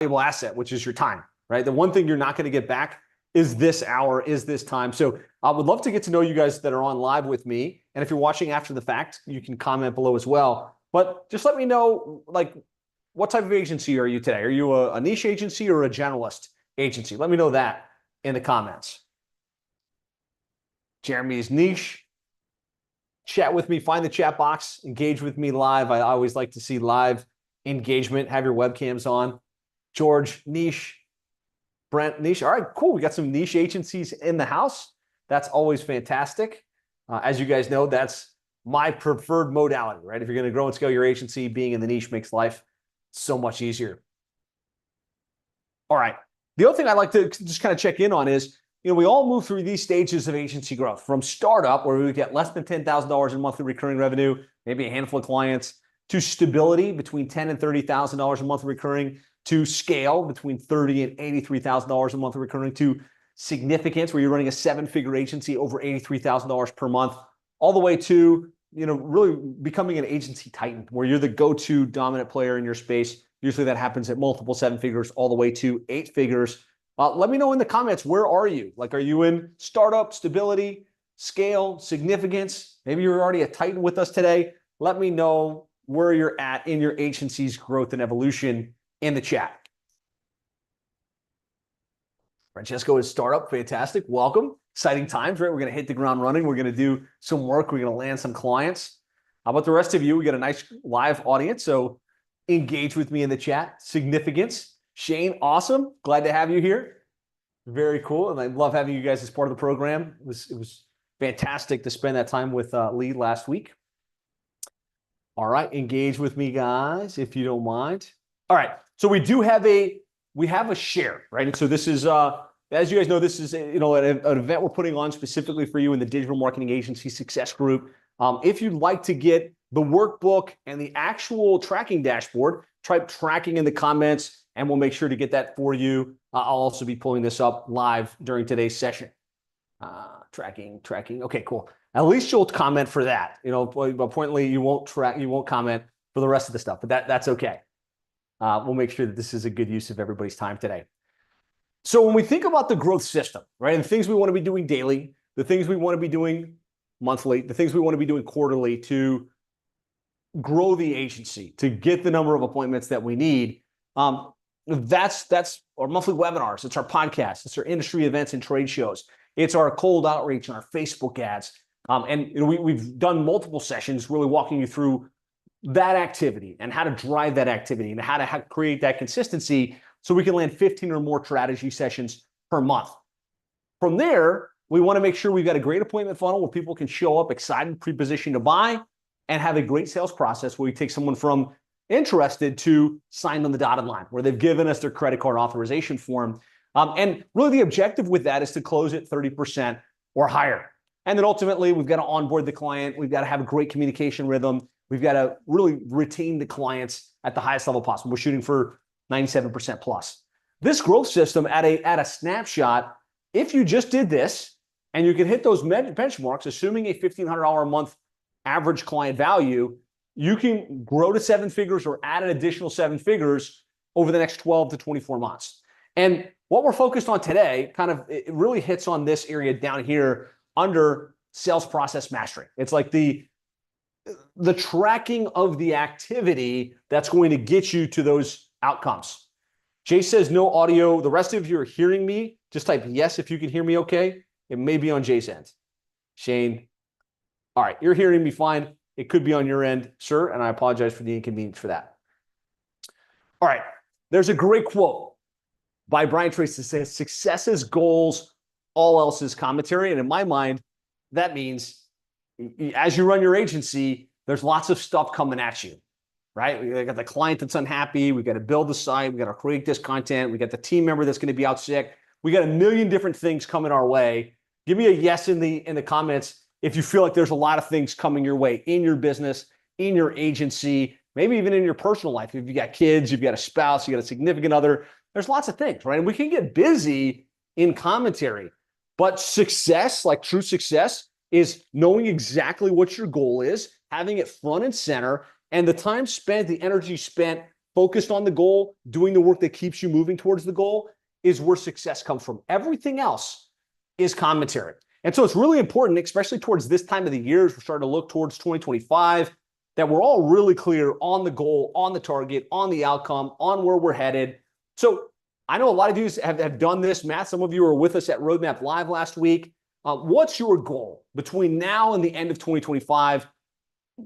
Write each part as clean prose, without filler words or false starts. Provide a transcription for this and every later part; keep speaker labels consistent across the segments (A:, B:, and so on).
A: valuable asset, which is your time, right? The one thing you're not going to get back is this hour, is this time. So I would love to get to know you guys that are on live with me. And if you're watching after the fact, you can comment below as well. But just let me know, like, what type of agency are you today? Are you a niche agency or a generalist agency? Let me know that in the comments. Jeremy's niche. Chat with me, find the chat box, engage with me live. I always like to see live engagement. Have your webcams on. George, niche. Brent, niche. All right, cool. We got some niche agencies in the house. That's always fantastic. As you guys know, that's my preferred modality, right? If you're going to grow and scale your agency, being in the niche makes life so much easier. All right. The other thing I'd like to just kind of check in on is, we all move through these stages of agency growth, from startup, where we get less than $10,000 in monthly recurring revenue, maybe a handful of clients, to stability between $10,000 and $30,000 a month recurring, to scale between $30,000 and $83,000 a month recurring, to significance, where you're running a seven-figure agency over $83,000 per month, all the way to really becoming an agency titan, where you're the go-to dominant player in your space. Usually that happens at multiple seven figures, all the way to eight figures. Let me know in the comments, where are you? Like, are you in startup, stability, scale, significance? Maybe you're already a titan with us today. Let me know where you're at in your agency's growth and evolution in the chat. Francesco is startup. Fantastic. Welcome. Exciting times, right? We're going to hit the ground running. We're going to do some work. We're going to land some clients. How about the rest of you? We got a nice live audience, so engage with me in the chat. Significance. Shane, awesome. Glad to have you here. Very cool. And I love having you guys as part of the program. It was fantastic to spend that time with Lee last week. All right. Engage with me, guys, if you don't mind. All right. So we have a share, right? And so this is, as you guys know, this is, an event we're putting on specifically for you in the Digital Marketing Agency Success Group. If you'd like to get the workbook and the actual tracking dashboard, type tracking in the comments, and we'll make sure to get that for you. I'll also be pulling this up live during today's session. Tracking. Okay, cool. At least you'll comment for that. Pointedly, you won't comment for the rest of the stuff, but that's okay. We'll make sure that this is a good use of everybody's time today. So when we think about the growth system, right, and the things we want to be doing daily, the things we want to be doing monthly, the things we want to be doing quarterly to grow the agency, to get the number of appointments that we need, that's our monthly webinars. It's our podcasts. It's our industry events and trade shows. It's our cold outreach and our Facebook ads. We've done multiple sessions really walking you through that activity and how to drive that activity and how to create that consistency so we can land 15 or more strategy sessions per month. From there, we want to make sure we've got a great appointment funnel where people can show up excited, pre-positioned to buy, and have a great sales process where we take someone from interested to signed on the dotted line, where they've given us their credit card authorization form. And really the objective with that is to close at 30% or higher. And then ultimately, we've got to onboard the client. We've got to have a great communication rhythm. We've got to really retain the clients at the highest level possible. We're shooting for 97% plus. This growth system at a snapshot, if you just did this and you can hit those benchmarks, assuming a $1,500 a month average client value, you can grow to seven figures or add an additional seven figures over the next 12 to 24 months. And what we're focused on today it really hits on this area down here under sales process mastery. It's like the tracking of the activity that's going to get you to those outcomes. Jay says no audio. The rest of you are hearing me. Just type yes if you can hear me okay. It may be on Jay's end. Shane. All right, you're hearing me fine. It could be on your end, sir, and I apologize for the inconvenience for that. All right, there's a great quote by Brian Tracy that says, "Success is goals, all else is commentary." And in my mind, that means as you run your agency, there's lots of stuff coming at you, right? We got the client that's unhappy. We got to build the site. We got to create this content. We got the team member that's going to be out sick. We got a million different things coming our way. Give me a yes in the comments if you feel like there's a lot of things coming your way in your business, in your agency, maybe even in your personal life. If you got kids, you've got a spouse, you got a significant other, there's lots of things, right? And we can get busy in commentary, but success, like true success, is knowing exactly what your goal is, having it front and center, and the time spent, the energy spent focused on the goal, doing the work that keeps you moving towards the goal is where success comes from. Everything else is commentary. And so it's really important, especially towards this time of the year, as we're starting to look towards 2025, that we're all really clear on the goal, on the target, on the outcome, on where we're headed. So I know a lot of you have done this. Matt, some of you were with us at Roadmap Live last week. What's your goal between now and the end of 2025?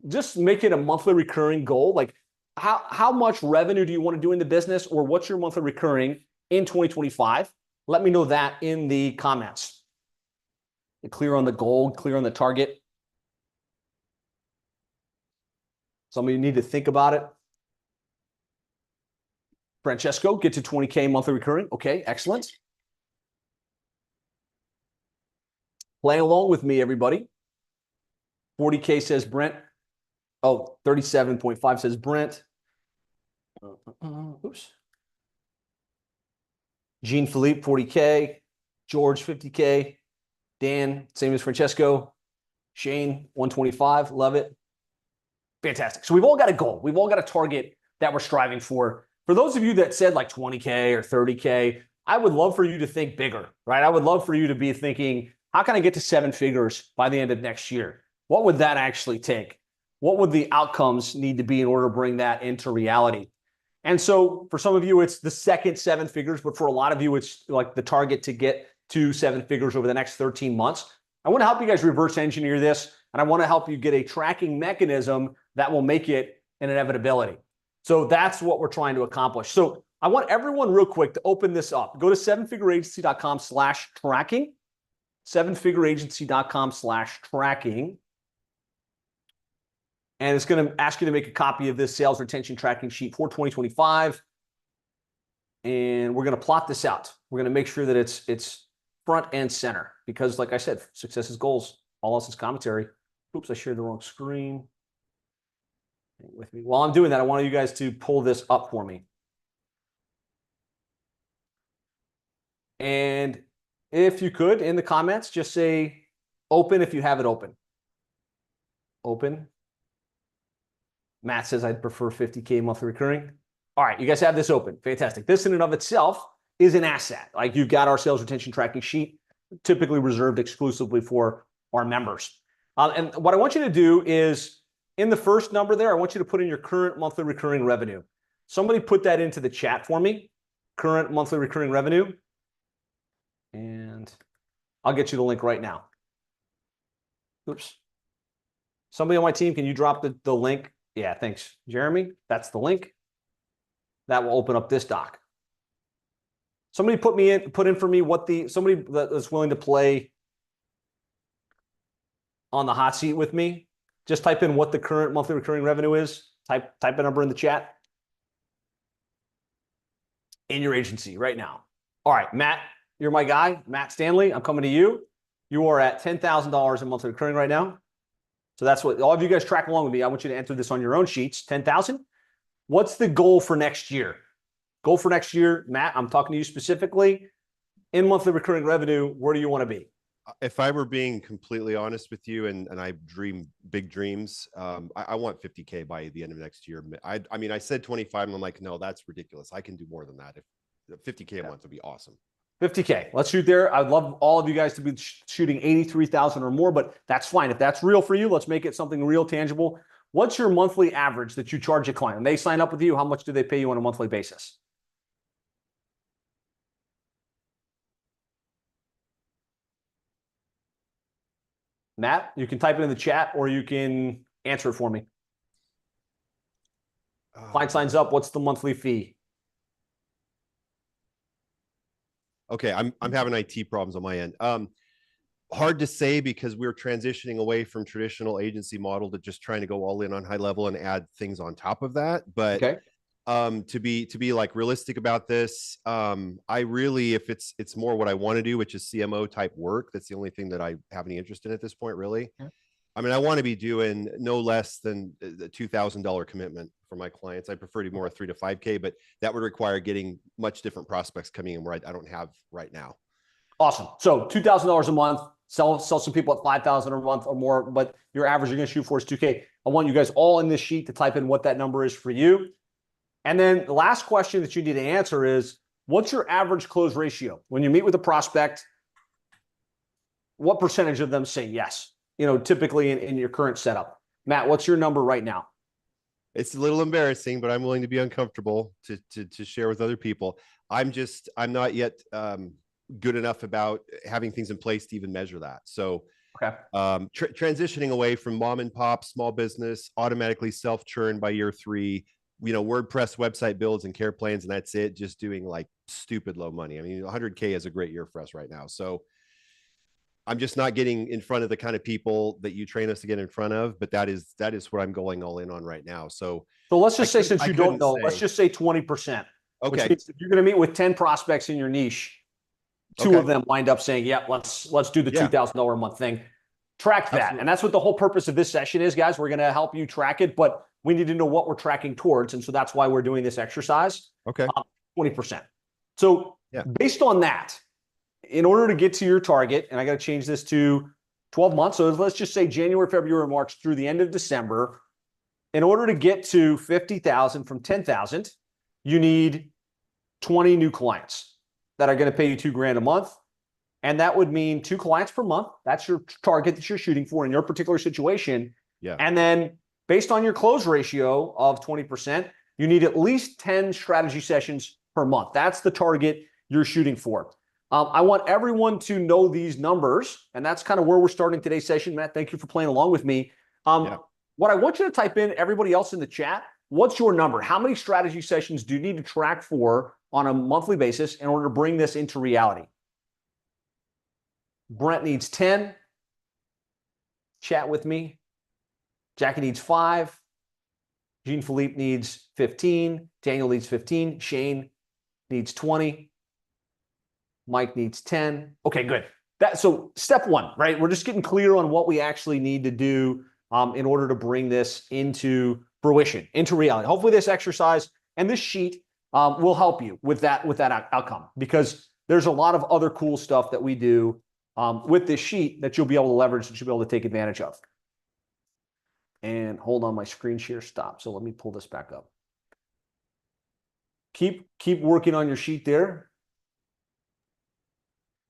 A: Just make it a monthly recurring goal. Like how much revenue do you want to do in the business, or what's your monthly recurring in 2025? Let me know that in the comments. You're clear on the goal, clear on the target. Some of you need to think about it. Francesco, get to 20K monthly recurring. Okay, excellent. Play along with me, everybody. 40K says Brent. Oh, 37.5 says Brent. Oops. Jean Philippe, 40K. George, 50K. Dan, same as Francesco. Shane, 125. Love it. Fantastic. So we've all got a goal. We've all got a target that we're striving for. For those of you that said like 20K or 30K, I would love for you to think bigger, right? I would love for you to be thinking, how can I get to 7 figures by the end of next year? What would that actually take? What would the outcomes need to be in order to bring that into reality? And so for some of you, it's the second 7 figures, but for a lot of you, it's like the target to get to 7 figures over the next 13 months. I want to help you guys reverse engineer this, and I want to help you get a tracking mechanism that will make it an inevitability. So that's what we're trying to accomplish. So I want everyone real quick to open this up. Go to sevenfigureagency.com/tracking, sevenfigureagency.com/tracking. And it's going to ask you to make a copy of this sales retention tracking sheet for 2025. And we're going to plot this out. We're going to make sure that it's front and center because, like I said, success is goals. All else is commentary. Oops, I shared the wrong screen. With me. While I'm doing that, I want you guys to pull this up for me. And if you could, in the comments, just say open if you have it open. Open. Matt says I'd prefer 50K monthly recurring. All right, you guys have this open. Fantastic. This in and of itself is an asset. Like you've got our sales retention tracking sheet, typically reserved exclusively for our members. And what I want you to do is, in the first number there, I want you to put in your current monthly recurring revenue. Somebody put that into the chat for me, current monthly recurring revenue. And I'll get you the link right now. Oops. Somebody on my team, can you drop the link? Yeah, thanks, Jeremy. That's the link. That will open up this doc. Somebody put in for me somebody that's willing to play on the hot seat with me. Just type in what the current monthly recurring revenue is. Type a number in the chat. In your agency right now. All right, Matt, you're my guy. Matt Stanley, I'm coming to you. You are at $10,000 in monthly recurring right now. So that's what all of you guys track along with me. I want you to enter this on your own sheets. 10,000. What's the goal for next year? Goal for next year, Matt, I'm talking to you specifically. In monthly recurring revenue, where do you want to be?
B: If I were being completely honest with you, and I dream big dreams, I want 50K by the end of next year. I mean, I said 25, and I'm like, no, that's ridiculous. I can do more than that. If 50K a month would be awesome.
A: 50K. Let's shoot there. I'd love all of you guys to be shooting 83,000 or more, but that's fine. If that's real for you, let's make it something real, tangible. What's your monthly average that you charge a client? When they sign up with you, how much do they pay you on a monthly basis? Matt, you can type it in the chat or you can answer it for me. Client signs up. What's the monthly fee?
B: Okay, I'm having IT problems on my end. Hard to say because we're transitioning away from traditional agency model to just trying to go all in on high level and add things on top of that. But okay. To be like realistic about this, I really, if it's more what I want to do, which is CMO type work, that's the only thing that I have any interest in at this point, really. Yeah. I mean, I want to be doing no less than the $2,000 commitment for my clients. I prefer to be more 3 to 5K, but that would require getting much different prospects coming in where I don't have right now.
A: Awesome. So $2,000 a month, sell some people at 5,000 a month or more, but your average you're going to shoot for is 2K. I want you guys all in this sheet to type in what that number is for you. And then the last question that you need to answer is, what's your average close ratio? When you meet with a prospect, what percentage of them say yes? Typically in your current setup. Matt, what's your number right now?
B: It's a little embarrassing, but I'm willing to be uncomfortable to share with other people. I'm not yet good enough about having things in place to even measure that. So
A: okay.
B: Transitioning away from mom and pop, small business, automatically self churn by year 3, WordPress website builds and care plans, and that's it. Just doing like stupid low money. I mean, 100K is a great year for us right now. So I'm just not getting in front of the kind of people that you train us to get in front of, but that is what I'm going all in on right now. So
A: let's just say, since you don't know, let's just say 20%.
B: Okay.
A: Which means if you're going to meet with 10 prospects in your niche, 2 of them wind up saying, yeah, let's do the $2,000 a month thing. Track that. Absolutely. And that's what the whole purpose of this session is, guys. We're going to help you track it, but we need to know what we're tracking towards. And so that's why we're doing this exercise.
B: Okay.
A: 20%. So based on that, in order to get to your target, and I got to change this to 12 months. So let's just say January, February, March through the end of December. In order to get to 50,000 from 10,000, you need 20 new clients that are going to pay you $2,000 a month. And that would mean 2 clients per month. That's your target that you're shooting for in your particular situation.
B: Yeah.
A: And then based on your close ratio of 20%, you need at least 10 strategy sessions per month. That's the target you're shooting for. I want everyone to know these numbers, and that's kind of where we're starting today's session. Matt, thank you for playing along with me. What I want you to type in, everybody else in the chat, what's your number? How many strategy sessions do you need to track for on a monthly basis in order to bring this into reality? Brent needs 10. Chat with me. Jackie needs 5. Jean-Philippe needs 15. Daniel needs 15. Shane needs 20. Mike needs 10. Okay, good. So step 1, right? We're just getting clear on what we actually need to do in order to bring this into fruition, into reality. Hopefully this exercise and this sheet will help you with that outcome, because there's a lot of other cool stuff that we do with this sheet that you'll be able to leverage, that you'll be able to take advantage of. And hold on, my screen share stopped. So let me pull this back up. Keep working on your sheet there.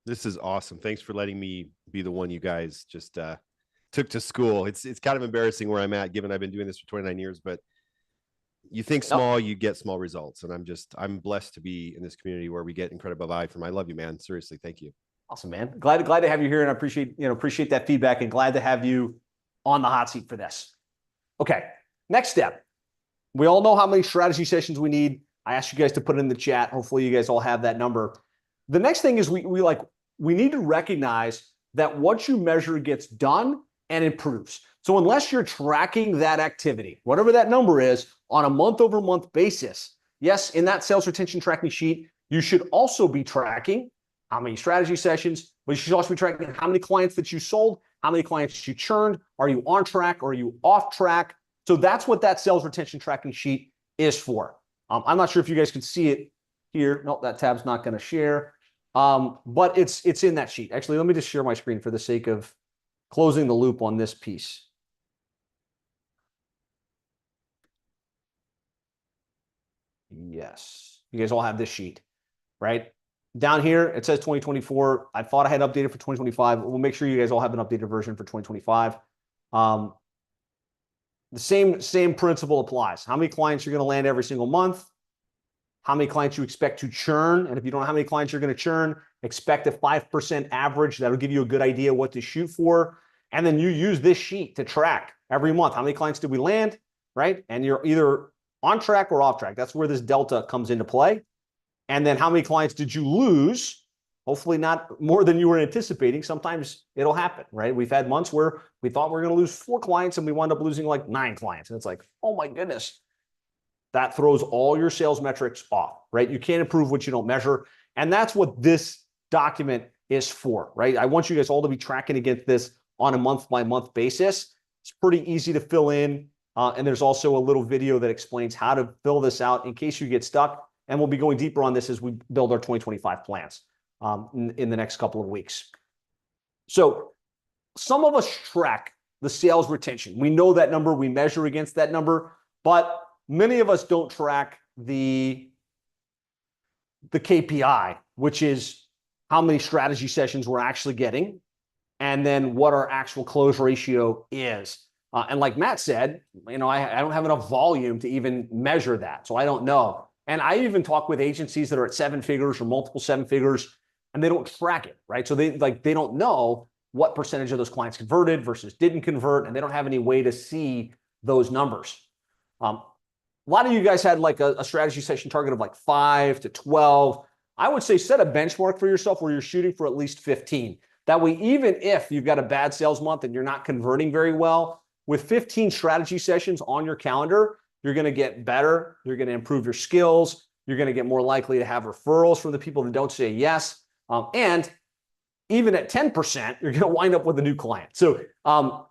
B: This is awesome. Thanks for letting me be the one you guys just took to school. It's kind of embarrassing where I'm at, given I've been doing this for 29 years, but you think small, you get small results. And I'm blessed to be in this community where we get incredible vibe from. I love you, man. Seriously. Thank you.
A: Awesome, man. Glad to have you here, and I appreciate that feedback, and glad to have you on the hot seat for this. Okay. Next step. We all know how many strategy sessions we need. I asked you guys to put it in the chat. Hopefully you guys all have that number. The next thing is we need to recognize that what you measure gets done and improves. So unless you're tracking that activity, whatever that number is, on a month-over-month basis, yes, in that sales retention tracking sheet, you should also be tracking how many strategy sessions, but you should also be tracking how many clients that you sold, how many clients you churned, are you on track, or are you off track? So that's what that sales retention tracking sheet is for. I'm not sure if you guys can see it here. Nope, that tab's not going to share. But it's in that sheet. Actually, let me just share my screen for the sake of closing the loop on this piece. Yes. You guys all have this sheet, right? Down here, it says 2024. I thought I had updated for 2025. We'll make sure you guys all have an updated version for 2025. The same principle applies. How many clients you're going to land every single month, how many clients you expect to churn. And if you don't know how many clients you're going to churn, expect a 5% average. That'll give you a good idea what to shoot for. And then you use this sheet to track every month. How many clients did we land, right? And you're either on track or off track. That's where this delta comes into play. And then how many clients did you lose? Hopefully not more than you were anticipating. Sometimes it'll happen, right? We've had months where we thought we were going to lose 4 clients and we wound up losing like 9 clients. And it's like, oh my goodness. That throws all your sales metrics off, right? You can't improve what you don't measure. And that's what this document is for, right? I want you guys all to be tracking against this on a month-by-month basis. It's pretty easy to fill in. And there's also a little video that explains how to fill this out in case you get stuck. And we'll be going deeper on this as we build our 2025 plans in the next couple of weeks. So some of us track the sales retention. We know that number. We measure against that number. But many of us don't track the KPI, which is how many strategy sessions we're actually getting, and then what our actual close ratio is. And like Matt said, I don't have enough volume to even measure that, so I don't know. And I even talk with agencies that are at 7 figures or multiple 7 figures, and they don't track it, right? So they don't know what percentage of those clients converted versus didn't convert, and they don't have any way to see those numbers. A lot of you guys had like a strategy session target of like 5 to 12. I would say set a benchmark for yourself where you're shooting for at least 15. That way, even if you've got a bad sales month and you're not converting very well, with 15 strategy sessions on your calendar, you're going to get better. You're going to improve your skills. You're going to get more likely to have referrals from the people that don't say yes. And even at 10%, you're going to wind up with a new client. So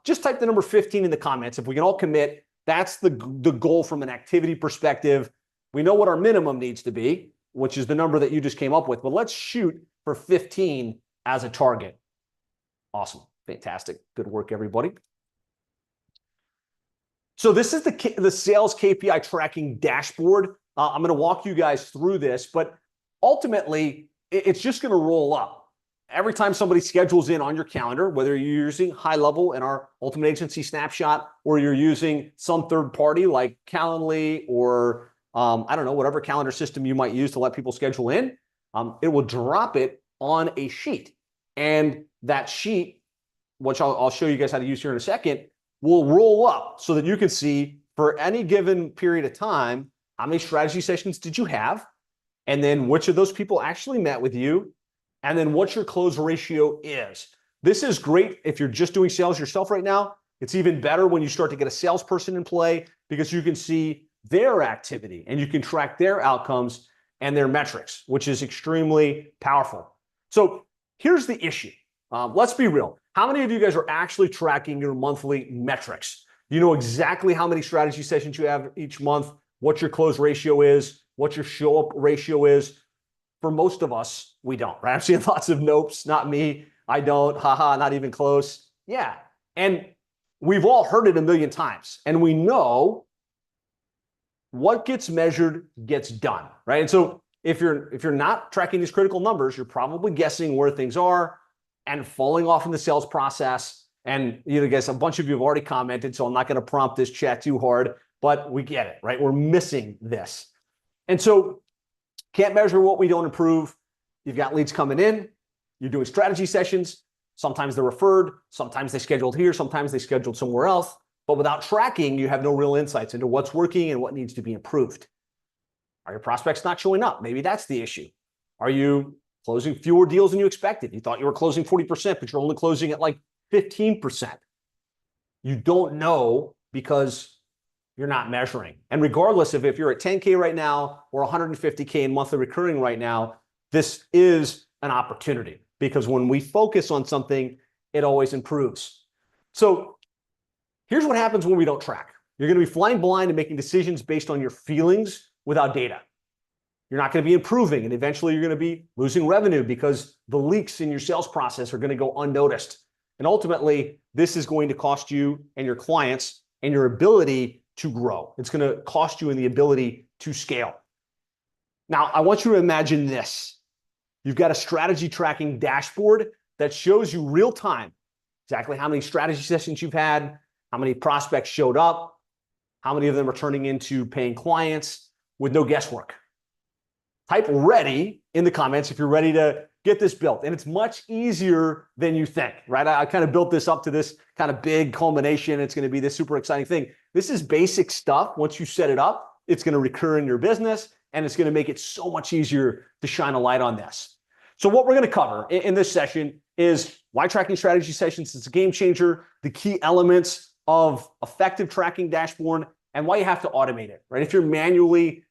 A: just type the number 15 in the comments. If we can all commit, that's the goal from an activity perspective. We know what our minimum needs to be, which is the number that you just came up with, but let's shoot for 15 as a target. Awesome. Fantastic. Good work, everybody. So this is the sales KPI tracking dashboard. I'm going to walk you guys through this, but ultimately, it's just going to roll up. Every time somebody schedules in on your calendar, whether you're using High Level in our Ultimate Agency Snapshot, or you're using some third party like Calendly, or I don't know, whatever calendar system you might use to let people schedule in, it will drop it on a sheet. And that sheet, which I'll show you guys how to use here in a second, will roll up so that you can see for any given period of time, how many strategy sessions did you have? And then which of those people actually met with you? And then what your close ratio is. This is great if you're just doing sales yourself right now. It's even better when you start to get a salesperson in play, because you can see their activity and you can track their outcomes and their metrics, which is extremely powerful. So here's the issue. Let's be real. How many of you guys are actually tracking your monthly metrics? You know exactly how many strategy sessions you have each month, what your close ratio is, what your show up ratio is. For most of us, we don't, right? I'm seeing lots of nopes, not me. I don't, haha, not even close. Yeah. And we've all heard it a million times, and we know what gets measured gets done, right? And so if you're not tracking these critical numbers, you're probably guessing where things are and falling off in the sales process. And guys, a bunch of you have already commented, so I'm not going to prompt this chat too hard, but we get it, right? We're missing this. And so can't measure what we don't improve. You've got leads coming in, you're doing strategy sessions. Sometimes they're referred, sometimes they scheduled here, sometimes they scheduled somewhere else. But without tracking, you have no real insights into what's working and what needs to be improved. Are your prospects not showing up? Maybe that's the issue. Are you closing fewer deals than you expected? You thought you were closing 40%, but you're only closing at like 15%. You don't know because you're not measuring. And regardless of if you're at 10K right now or 150K in monthly recurring right now, this is an opportunity, because when we focus on something, it always improves. So here's what happens when we don't track. You're going to be flying blind and making decisions based on your feelings without data. You're not going to be improving, and eventually you're going to be losing revenue because the leaks in your sales process are going to go unnoticed. And ultimately, this is going to cost you and your clients and your ability to grow. It's going to cost you in the ability to scale. Now, I want you to imagine this. You've got a strategy tracking dashboard that shows you real time exactly how many strategy sessions you've had, how many prospects showed up, how many of them are turning into paying clients with no guesswork. Type ready in the comments if you're ready to get this built. And it's much easier than you think, right? I kind of built this up to this kind of big culmination. It's going to be this super exciting thing. This is basic stuff. Once you set it up, it's going to recur in your business, and it's going to make it so much easier to shine a light on this. So what we're going to cover in this session is why tracking strategy sessions is a game changer, the key elements of effective tracking dashboard, and why you have to automate it, right? If you're manually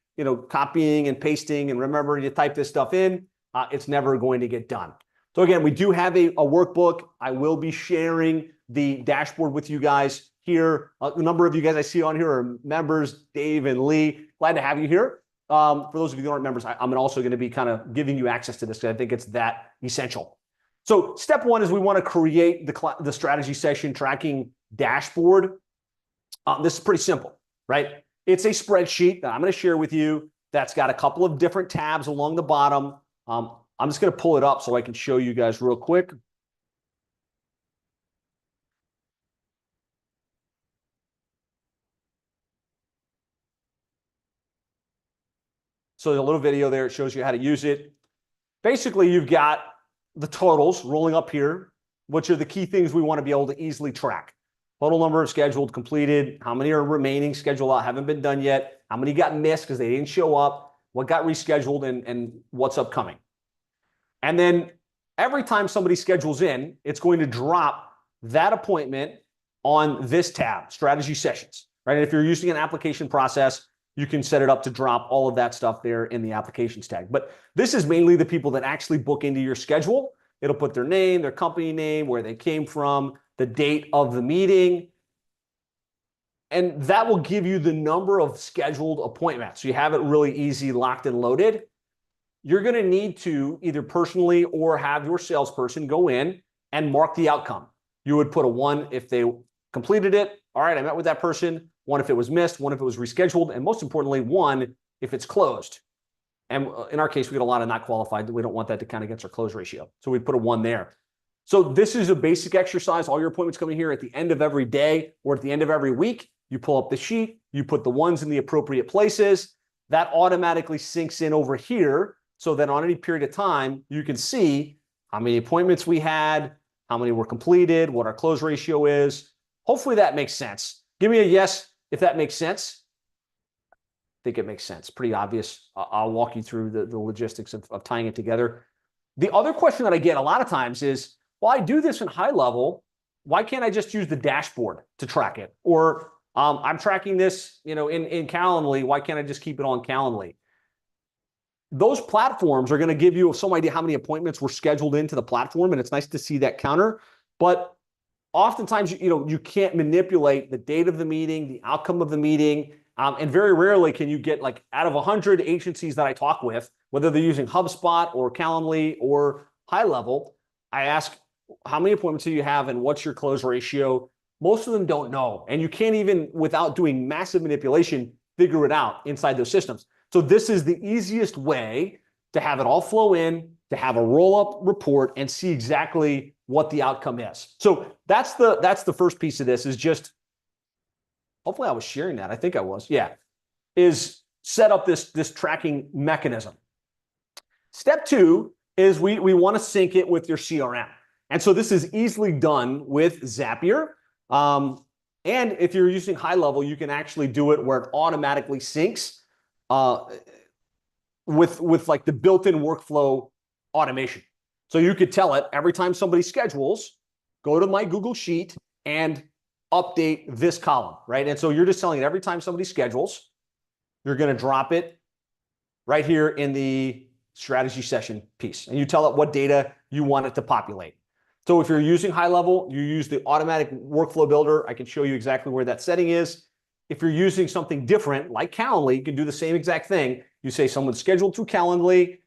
A: copying and pasting and remembering to type this stuff in, it's never going to get done. So again, we do have a workbook. I will be sharing the dashboard with you guys here. A number of you guys I see on here are members, Dave and Lee. Glad to have you here. For those of you who aren't members, I'm also going to be kind of giving you access to this because I think it's that essential. So step one is we want to create the strategy session tracking dashboard. This is pretty simple, right? It's a spreadsheet that I'm going to share with you that's got a couple of different tabs along the bottom. I'm just going to pull it up so I can show you guys real quick. So the little video there, it shows you how to use it. Basically, you've got the totals rolling up here, which are the key things we want to be able to easily track. Total number of scheduled, completed, how many are remaining, scheduled out, haven't been done yet, how many got missed because they didn't show up, what got rescheduled, and what's upcoming. And then every time somebody schedules in, it's going to drop that appointment on this tab, strategy sessions, right? And if you're using an application process, you can set it up to drop all of that stuff there in the applications tag. But this is mainly the people that actually book into your schedule. It'll put their name, their company name, where they came from, the date of the meeting. And that will give you the number of scheduled appointments. So you have it really easy, locked and loaded. You're going to need to either personally or have your salesperson go in and mark the outcome. You would put a 1 if they completed it. All right, I met with that person. 1 if it was missed, 1 if it was rescheduled, and most importantly, 1 if it's closed. And in our case, we get a lot of not qualified. We don't want that to count against our close ratio. So we put a 1 there. So this is a basic exercise. All your appointments coming here at the end of every day or at the end of every week. You pull up the sheet, you put the 1s in the appropriate places. That automatically syncs in over here so that on any period of time, you can see how many appointments we had, how many were completed, what our close ratio is. Hopefully that makes sense. Give me a yes if that makes sense. I think it makes sense. Pretty obvious. I'll walk you through the logistics of tying it together. The other question that I get a lot of times is, well, I do this in high level. Why can't I just use the dashboard to track it? Or I'm tracking this, in Calendly. Why can't I just keep it on Calendly? Those platforms are going to give you some idea how many appointments were scheduled into the platform, and it's nice to see that counter. But oftentimes, you can't manipulate the date of the meeting, the outcome of the meeting, and very rarely can you get, like, out of 100 agencies that I talk with, whether they're using HubSpot or Calendly or High Level, I ask, how many appointments do you have and what's your close ratio? Most of them don't know, and you can't even, without doing massive manipulation, figure it out inside those systems. So this is the easiest way to have it all flow in, to have a roll-up report and see exactly what the outcome is. So that's the first piece of this, is just, hopefully I was sharing that. I think I was. Yeah. Is set up this tracking mechanism. Step 2 is we want to sync it with your CRM. And so this is easily done with Zapier. And if you're using High Level, you can actually do it where it automatically syncs with like the built-in workflow automation. So you could tell it every time somebody schedules, go to my Google Sheet and update this column, right? And so you're just telling it every time somebody schedules, you're going to drop it right here in the strategy session piece. And you tell it what data you want it to populate. So if you're using High Level, you use the automatic workflow builder. I can show you exactly where that setting is. If you're using something different like Calendly, you can do the same exact thing. You say someone's scheduled through Calendly,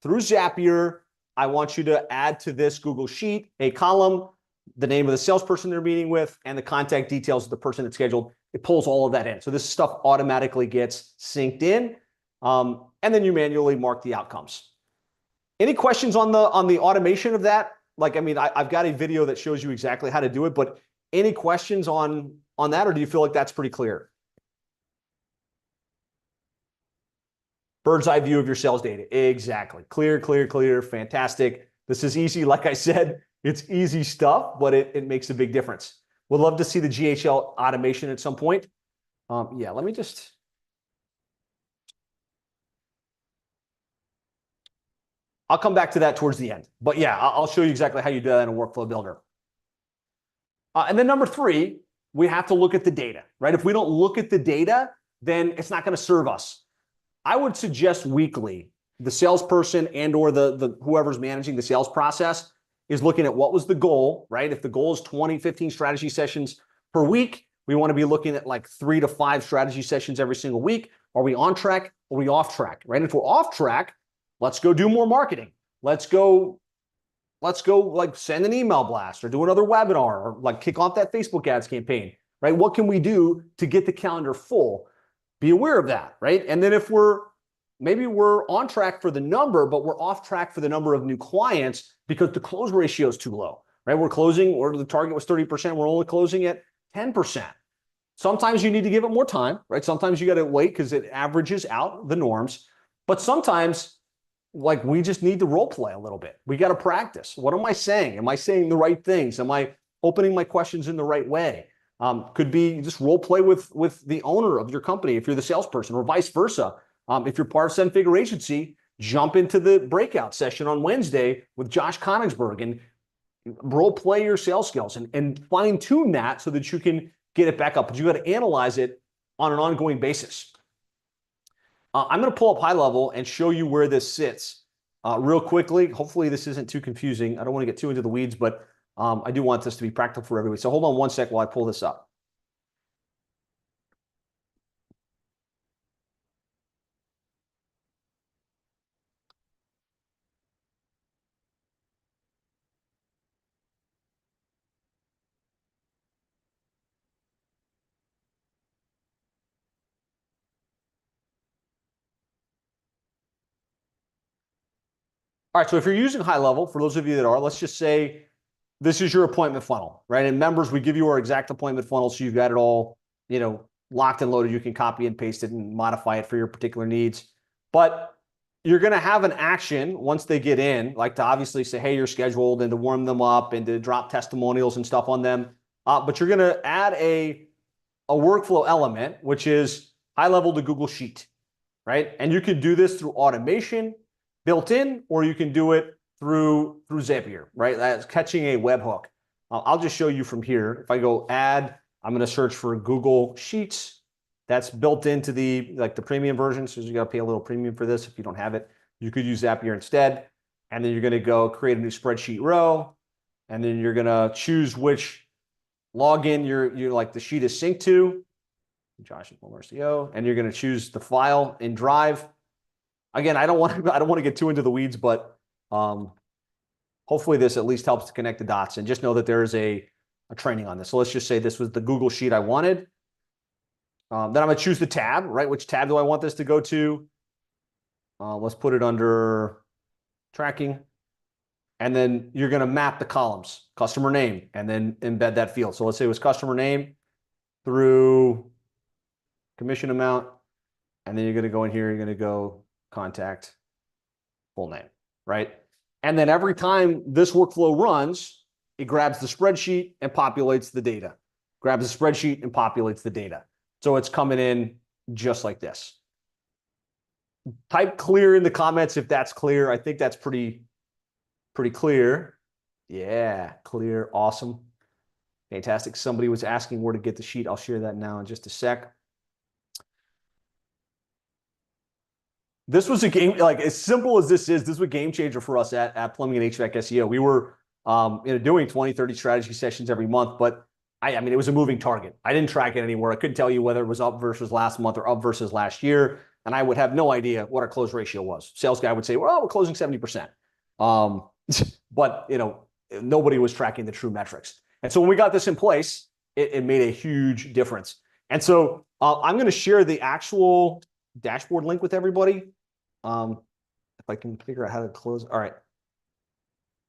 A: through Zapier. I want you to add to this Google Sheet a column, the name of the salesperson they're meeting with, and the contact details of the person that's scheduled. It pulls all of that in. So this stuff automatically gets synced in, and then you manually mark the outcomes. Any questions on the automation of that? Like, I mean, I've got a video that shows you exactly how to do it, but any questions on that, or do you feel like that's pretty clear? Bird's eye view of your sales data. Exactly. Clear, clear, clear. Fantastic. This is easy. Like I said, it's easy stuff, but it makes a big difference. Would love to see the GHL automation at some point. Yeah, let me just... I'll come back to that towards the end. But yeah, I'll show you exactly how you do that in a workflow builder. And then number 3, we have to look at the data, right? If we don't look at the data, then it's not going to serve us. I would suggest weekly, the salesperson and or the whoever's managing the sales process is looking at what was the goal, right? If the goal is 20, 15 strategy sessions per week, we want to be looking at like 3 to 5 strategy sessions every single week. Are we on track? Are we off track, right? If we're off track, let's go do more marketing. Let's go like send an email blast or do another webinar or like kick off that Facebook ads campaign, right? What can we do to get the calendar full? Be aware of that, right? And then if we're maybe we're on track for the number, but we're off track for the number of new clients because the close ratio is too low, right? We're closing, or the target was 30%, we're only closing at 10%. Sometimes you need to give it more time, right? Sometimes you got to wait because it averages out the norms. But sometimes, like, we just need to role play a little bit. We got to practice. What am I saying? Am I saying the right things? Am I opening my questions in the right way? Could be just role play with the owner of your company if you're the salesperson, or vice versa. If you're part of Seven Figure Agency, jump into the breakout session on Wednesday with Josh Konigsberg and role play your sales skills and fine tune that so that you can get it back up. But you got to analyze it on an ongoing basis. I'm going to pull up high level and show you where this sits real quickly. Hopefully this isn't too confusing. I don't want to get too into the weeds, but I do want this to be practical for everybody. So hold on one sec while I pull this up. All right, so if you're using high level, for those of you that are, let's just say this is your appointment funnel, right? And members, we give you our exact appointment funnel, so you've got it all, locked and loaded. You can copy and paste it and modify it for your particular needs. But you're going to have an action once they get in, like to obviously say, hey, you're scheduled, and to warm them up and to drop testimonials and stuff on them. But you're going to add a workflow element, which is high level to Google Sheet, right? And you can do this through automation built in, or you can do it through Zapier, right? That's catching a webhook. I'll just show you from here. If I go add, I'm going to search for Google Sheets. That's built into the premium version. So you got to pay a little premium for this if you don't have it. You could use Zapier instead. And then you're going to go create a new spreadsheet row. And then you're going to choose which login you're like the sheet is synced to. Josh and Marcio. And you're going to choose the file in Drive. Again, I don't want to get too into the weeds, but hopefully this at least helps to connect the dots, and just know that there is a training on this. So let's just say this was the Google Sheet I wanted. Then I'm going to choose the tab, right? Which tab do I want this to go to? Let's put it under tracking. And then you're going to map the columns, customer name, and then embed that field. So let's say it was customer name through commission amount. And then you're going to go in here, you're going to go contact, full name, right? And then every time this workflow runs, it grabs the spreadsheet and populates the data. Grabs the spreadsheet and populates the data. So it's coming in just like this. Type clear in the comments if that's clear. I think that's pretty clear. Yeah, clear. Awesome. Fantastic. Somebody was asking where to get the sheet. I'll share that now in just a sec. This was a game, like as simple as this was a game changer for us at Plumbing and HVAC SEO. We were doing 20, 30 strategy sessions every month, but I mean, it was a moving target. I didn't track it anywhere. I couldn't tell you whether it was up versus last month or up versus last year. And I would have no idea what our close ratio was. Sales guy would say, well, we're closing 70%. But nobody was tracking the true metrics. And so when we got this in place, it made a huge difference. And so I'm going to share the actual dashboard link with everybody. If I can figure out how to close. All right.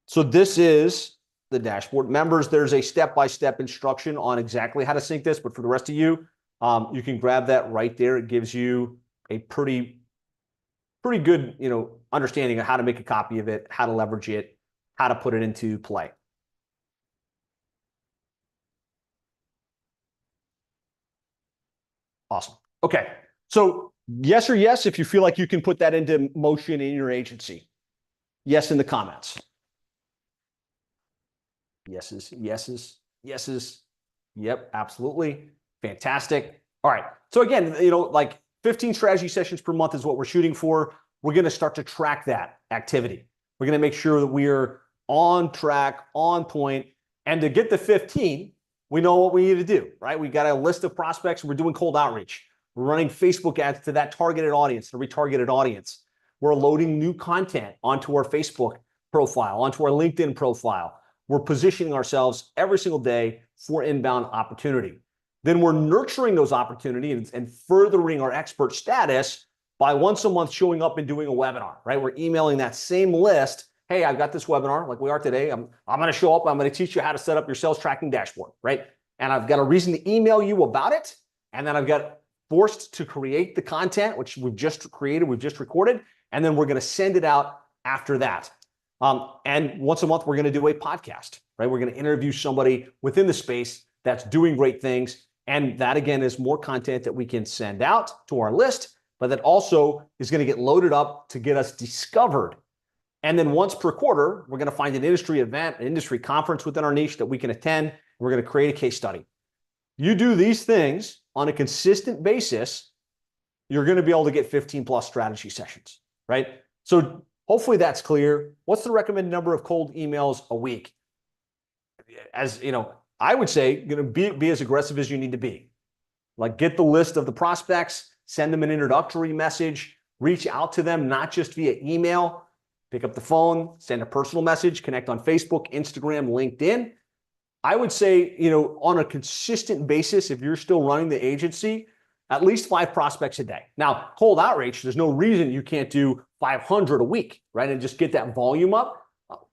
A: So this is the dashboard. Members, there's a step-by-step instruction on exactly how to sync this, but for the rest of you, you can grab that right there. It gives you a pretty good, understanding of how to make a copy of it, how to leverage it, how to put it into play. Awesome. Okay. So yes or yes, if you feel like you can put that into motion in your agency. Yes in the comments. Yeses, yeses, yeses. Yep, absolutely. Fantastic. All right. So again, like 15 strategy sessions per month is what we're shooting for. We're going to start to track that activity. We're going to make sure that we're on track, on point. And to get the 15, we know what we need to do, right? We got a list of prospects. We're doing cold outreach. We're running Facebook ads to that targeted audience, the retargeted audience. We're loading new content onto our Facebook profile, onto our LinkedIn profile. We're positioning ourselves every single day for inbound opportunity. Then we're nurturing those opportunities and furthering our expert status by once a month showing up and doing a webinar, right? We're emailing that same list. Hey, I've got this webinar like we are today. I'm going to show up. I'm going to teach you how to set up your sales tracking dashboard, right? And I've got a reason to email you about it. And then I've got forced to create the content, which we've just created, we've just recorded, and then we're going to send it out after that. And once a month, we're going to do a podcast, right? We're going to interview somebody within the space that's doing great things. And that, again, is more content that we can send out to our list, but that also is going to get loaded up to get us discovered. And then once per quarter, we're going to find an industry event, an industry conference within our niche that we can attend. We're going to create a case study. You do these things on a consistent basis, you're going to be able to get 15 plus strategy sessions, right? So hopefully that's clear. What's the recommended number of cold emails a week? As you know, I would say, be as aggressive as you need to be. Like, get the list of the prospects, send them an introductory message, reach out to them, not just via email, pick up the phone, send a personal message, connect on Facebook, Instagram, LinkedIn. I would say, on a consistent basis, if you're still running the agency, at least 5 prospects a day. Now, cold outreach, there's no reason you can't do 500 a week, right? And just get that volume up.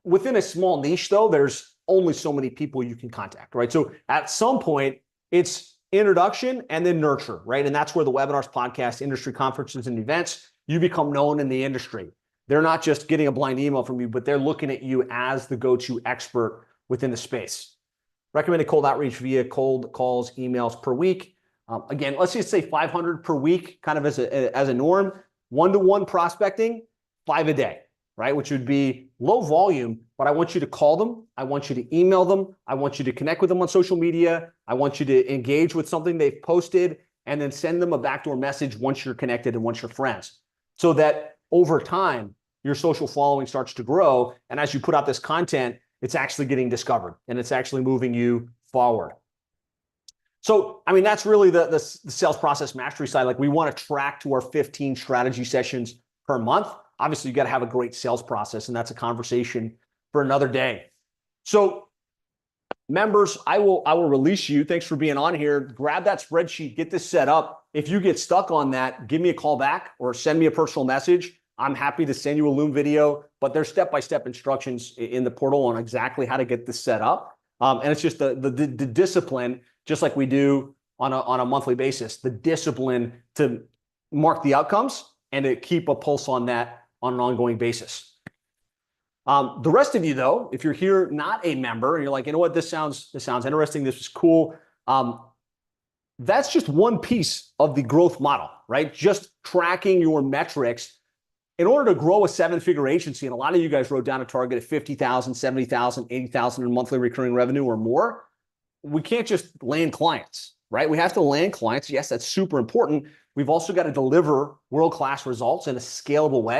A: Within a small niche, though, there's only so many people you can contact, right? So at some point, it's introduction and then nurture, right? And that's where the webinars, podcasts, industry conferences, and events, you become known in the industry. They're not just getting a blind email from you, but they're looking at you as the go-to expert within the space. Recommended cold outreach via cold calls, emails per week. Again, let's just say 500 per week, kind of as a norm. One-to-one prospecting, 5 a day, right? Which would be low volume, but I want you to call them. I want you to email them. I want you to connect with them on social media. I want you to engage with something they've posted and then send them a backdoor message once you're connected and once you're friends. So that over time, your social following starts to grow. And as you put out this content, it's actually getting discovered and it's actually moving you forward. So, I mean, that's really the sales process mastery side. Like, we want to track to our 15 strategy sessions per month. Obviously, you got to have a great sales process, and that's a conversation for another day. So, members, I will release you. Thanks for being on here. Grab that spreadsheet, get this set up. If you get stuck on that, give me a call back or send me a personal message. I'm happy to send you a Loom video, but there's step-by-step instructions in the portal on exactly how to get this set up. And it's just the discipline, just like we do on a monthly basis, the discipline to mark the outcomes and to keep a pulse on that on an ongoing basis. The rest of you, though, if you're here not a member and you're like, you know what, this sounds interesting, this is cool. That's just one piece of the growth model, right? Just tracking your metrics. In order to grow a 7-figure agency, and a lot of you guys wrote down a target of 50,000, 70,000, 80,000 in monthly recurring revenue or more, we can't just land clients, right? We have to land clients. Yes, that's super important. We've also got to deliver world-class results in a scalable way.